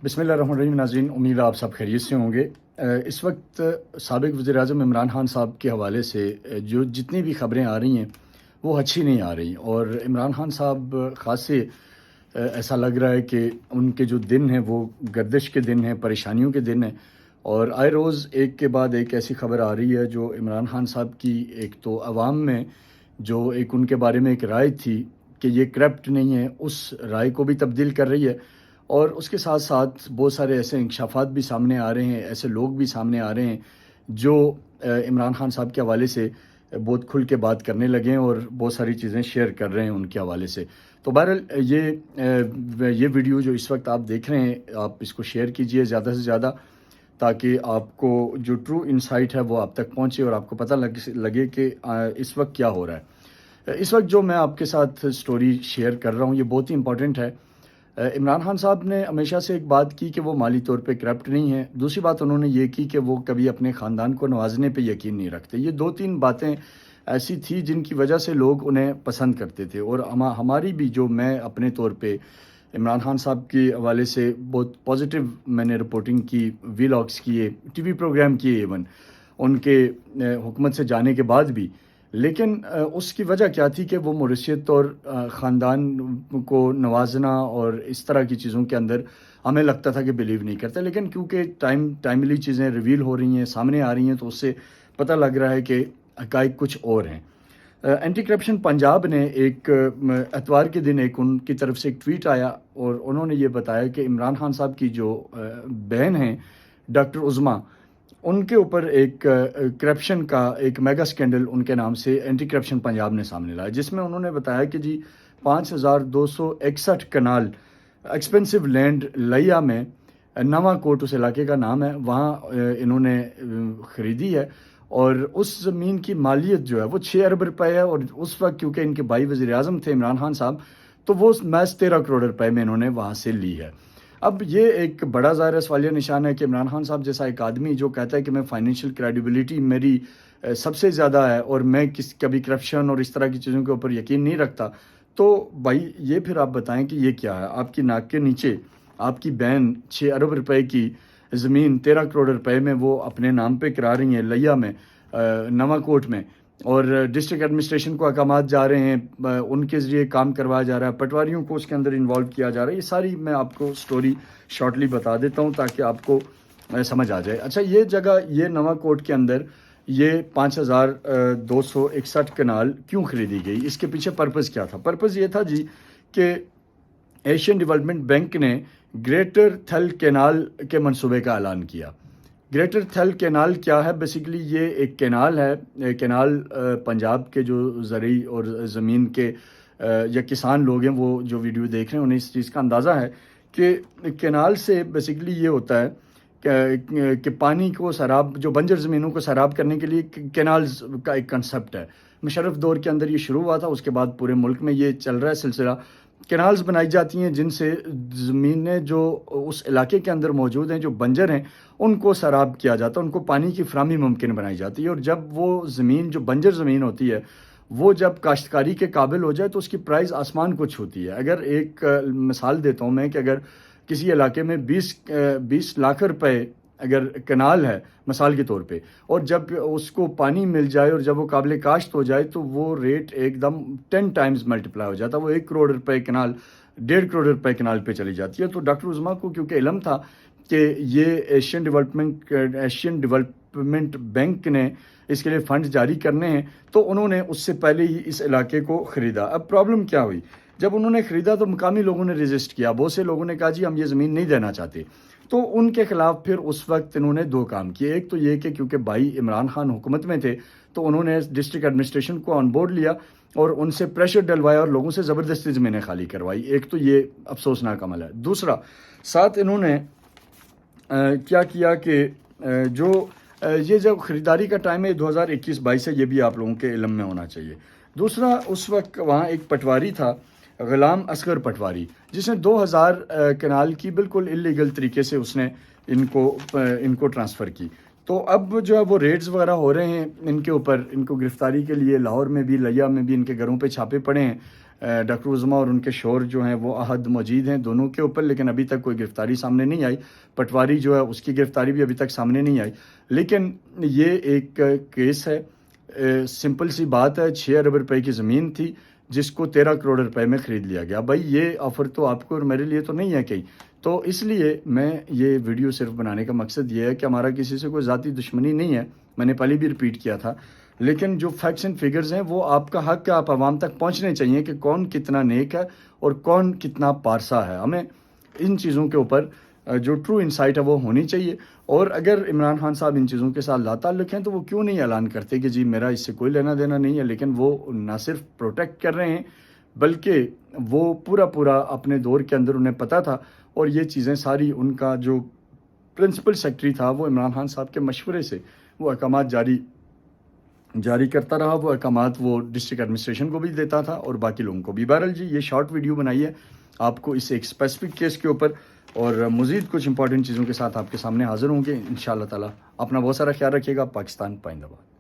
بسم اللہ الرحمن الرحیم ناظرین، امید ہے آپ سب خیریت سے ہوں گے۔ اس وقت سابق وزیر اعظم عمران خان صاحب کے حوالے سے جو جتنی بھی خبریں آ رہی ہیں وہ اچھی نہیں آ رہی، اور عمران خان صاحب خاص سے ایسا لگ رہا ہے کہ ان کے جو دن ہیں وہ گردش کے دن ہیں، پریشانیوں کے دن ہیں، اور آئے روز ایک کے بعد ایک ایسی خبر آ رہی ہے جو عمران خان صاحب کی ایک تو عوام میں جو ایک ان کے بارے میں ایک رائے تھی کہ یہ کرپٹ نہیں ہے، اس رائے کو بھی تبدیل کر رہی ہے، اور اس کے ساتھ ساتھ بہت سارے ایسے انکشافات بھی سامنے آ رہے ہیں، ایسے لوگ بھی سامنے آ رہے ہیں جو عمران خان صاحب کے حوالے سے بہت کھل کے بات کرنے لگے ہیں اور بہت ساری چیزیں شیئر کر رہے ہیں ان کے حوالے سے۔ تو بہرحال یہ ویڈیو جو اس وقت آپ دیکھ رہے ہیں، آپ اس کو شیئر کیجئے زیادہ سے زیادہ، تاکہ آپ کو جو ٹرو انسائٹ ہے وہ آپ تک پہنچے اور آپ کو پتہ لگے کہ اس وقت کیا ہو رہا ہے۔ اس وقت جو میں آپ کے ساتھ سٹوری شیئر کر رہا ہوں یہ بہت ہی امپورٹنٹ ہے۔ عمران خان صاحب نے ہمیشہ سے ایک بات کی کہ وہ مالی طور پہ کرپٹ نہیں ہے، دوسری بات انہوں نے یہ کی کہ وہ کبھی اپنے خاندان کو نوازنے پہ یقین نہیں رکھتے۔ یہ دو تین باتیں ایسی تھی جن کی وجہ سے لوگ انہیں پسند کرتے تھے، اور ہماری بھی جو میں اپنے طور پہ عمران خان صاحب کے حوالے سے بہت پازیٹیو میں نے رپورٹنگ کی، ویلاگس کیے، ٹی وی پروگرام کیے ایون ان کے حکومت سے جانے کے بعد بھی، لیکن اس کی وجہ کیا تھی کہ وہ موریثیت اور خاندان کو نوازنا اور اس طرح کی چیزوں کے اندر ہمیں لگتا تھا کہ بلیو نہیں کرتے، لیکن کیونکہ ٹائملی چیزیں ریویل ہو رہی ہیں، سامنے آ رہی ہیں، تو اس سے پتہ لگ رہا ہے کہ حقائق کچھ اور ہیں۔ اینٹی کرپشن پنجاب نے ایک اتوار کے دن ایک ان کی طرف سے ایک ٹویٹ آیا، اور انہوں نے یہ بتایا کہ عمران خان صاحب کی جو بہن ہیں ڈاکٹر عظمیٰ، ان کے اوپر ایک کرپشن کا ایک میگا سکینڈل ان کے نام سے اینٹی کرپشن پنجاب نے سامنے لایا، جس میں انہوں نے بتایا کہ جی 5261 کنال ایکسپینسو لینڈ لیا میں، نواں کوٹ اس علاقے کا نام ہے، وہاں انہوں نے خریدی ہے، اور اس زمین کی مالیت جو ہے وہ 6 ارب روپے ہے، اور اس وقت کیونکہ ان کے بھائی وزیر اعظم تھے عمران خان صاحب، تو وہ محض 13 کروڑ روپے میں انہوں نے وہاں سے لی ہے۔ اب یہ ایک بڑا ظاہر سوالیہ نشان ہے کہ عمران خان صاحب جیسا ایک آدمی جو کہتا ہے کہ میں فائنینشیل کریڈیبلٹی میری سب سے زیادہ ہے اور میں کبھی کرپشن اور اس طرح کی چیزوں کے اوپر یقین نہیں رکھتا، تو بھائی یہ پھر آپ بتائیں کہ یہ کیا ہے؟ آپ کی ناک کے نیچے آپ کی بہن 6 ارب روپے کی زمین 13 کروڑ روپے میں وہ اپنے نام پہ کرا رہی ہیں لیا میں، نواں کوٹ میں، اور ڈسٹرکٹ ایڈمنسٹریشن کو احکامات جا رہے ہیں، ان کے ذریعے کام کروایا جا رہا ہے، پٹواریوں کو اس کے اندر انوالو کیا جا رہا ہے۔ یہ ساری میں آپ کو سٹوری شارٹلی بتا دیتا ہوں تاکہ آپ کو سمجھ آ جائے۔ اچھا، یہ جگہ یہ نواں کوٹ کے اندر یہ 5261 کنال کیوں خریدی گئی؟ اس کے پیچھے پرپز کیا تھا؟ پرپز یہ تھا جی کہ ایشین ڈیولپمنٹ بینک نے گریٹر تھل کینال کے منصوبے کا اعلان کیا۔ گریٹر تھل کینال کیا ہے؟ بیسیکلی یہ ایک کینال ہے، کینال پنجاب کے جو زرعی اور زمین کے یا کسان لوگ ہیں وہ جو ویڈیو دیکھ رہے ہیں انہیں اس چیز کا اندازہ ہے کہ کینال سے بیسیکلی یہ ہوتا ہے کہ پانی کو سیراب، جو بنجر زمینوں کو سیراب کرنے کے لیے کینالز کا ایک کنسپٹ ہے۔ مشرف دور کے اندر یہ شروع ہوا تھا، اس کے بعد پورے ملک میں یہ چل رہا ہے سلسلہ۔ کینالز بنائی جاتی ہیں جن سے زمینیں جو اس علاقے کے اندر موجود ہیں، جو بنجر ہیں، ان کو سیراب کیا جاتا ہے، ان کو پانی کی فراہمی ممکن بنائی جاتی ہے، اور جب وہ زمین جو بنجر زمین ہوتی ہے وہ جب کاشتکاری کے قابل ہو جائے تو اس کی پرائز آسمان کو چھوتی ہے۔ اگر ایک مثال دیتا ہوں میں کہ اگر کسی علاقے میں 20 لاکھ روپے اگر کنال ہے مثال کے طور پہ، اور جب اس کو پانی مل جائے اور جب وہ قابل کاشت ہو جائے تو وہ ریٹ ایک دم 10 ٹائمز ملٹیپلائی ہو جاتا ہے، وہ 1 کروڑ روپے کنال 1.5 کروڑ روپے کنال پہ چلی جاتی ہے۔ تو ڈاکٹر عظمیٰ کو کیونکہ علم تھا کہ یہ ایشین ڈیولپمنٹ بینک نے اس کے لیے فنڈ جاری کرنے ہیں، تو انہوں نے اس سے پہلے ہی اس علاقے کو خریدا۔ اب پرابلم کیا ہوئی؟ جب انہوں نے خریدا تو مقامی لوگوں نے ریزسٹ کیا، بہت سے لوگوں نے کہا جی ہم یہ زمین نہیں دینا چاہتے، تو ان کے خلاف پھر اس وقت انہوں نے 2 کام کیے۔ ایک تو یہ کہ کیونکہ بھائی عمران خان حکومت میں تھے تو انہوں نے ڈسٹرکٹ ایڈمنسٹریشن کو آن بورڈ لیا اور ان سے پریشر ڈلوایا اور لوگوں سے زبردستی زمینیں خالی کروائی۔ ایک تو یہ افسوسناک عمل ہے۔ دوسرا، ساتھ انہوں نے کیا کیا کہ یہ جو خریداری کا ٹائم ہے 2021-22 ہے، یہ بھی آپ لوگوں کے علم میں ہونا چاہیے۔ دوسرا، اس وقت وہاں ایک پٹواری تھا غلام اصغر پٹواری، جس نے 2000 کنال کی بالکل اللیگل طریقے سے اس نے ان کو ٹرانسفر کی۔ تو اب جو ہے وہ ریڈز وغیرہ ہو رہے ہیں ان کے اوپر، ان کو گرفتاری کے لیے لاہور میں بھی، لیا میں بھی ان کے گھروں پہ چھاپے پڑے ہیں، ڈاکٹر عظما اور ان کے شوہر جو ہیں وہ عہد مجید ہیں دونوں کے اوپر، لیکن ابھی تک کوئی گرفتاری سامنے نہیں آئی. پٹواری جو ہے اس کی گرفتاری بھی ابھی تک سامنے نہیں آئی. لیکن یہ ایک کیس ہے، سمپل سی بات ہے، 6 ارب روپے کی زمین تھی جس کو 13 کروڑ روپے میں خرید لیا گیا. بھائی یہ آفر تو آپ کو اور میرے لیے تو نہیں ہے کہیں. تو اس لیے میں یہ ویڈیو صرف بنانے کا مقصد یہ ہے کہ ہمارا کسی سے کوئی ذاتی دشمنی نہیں ہے، میں نے پہلے بھی ریپیٹ کیا تھا، لیکن جو فیکٹس اینڈ فگرز ہیں وہ آپ کا حق ہے، آپ عوام تک پہنچنے چاہیے کہ کون کتنا نیک ہے اور کون کتنا پارسا ہے. ہمیں ان چیزوں کے اوپر جو ٹرو انسائٹ ہے وہ ہونی چاہیے. اور اگر عمران خان صاحب ان چیزوں کے ساتھ لاتعلق ہیں تو وہ کیوں نہیں اعلان کرتے کہ جی میرا اس سے کوئی لینا دینا نہیں ہے. لیکن وہ نہ صرف پروٹیکٹ کر رہے ہیں بلکہ وہ پورا اپنے دور کے اندر انہیں پتہ تھا، اور یہ چیزیں ساری ان کا جو پرنسپل سیکرٹری تھا وہ عمران خان صاحب کے مشورے سے وہ احکامات جاری کرتا رہا. وہ احکامات وہ ڈسٹرکٹ ایڈمنسٹریشن کو بھی دیتا تھا اور باقی لوگوں کو بھی. بہرحال جی یہ شارٹ ویڈیو بنائی ہے آپ کو اس ایک اسپیسیفک کیس کے اوپر، اور مزید کچھ امپورٹنٹ چیزوں کے ساتھ آپ کے سامنے حاضر ہوں گے انشاءاللہ تعالی. اپنا بہت سارا خیال رکھیے گا. پاکستان پائندہ باد.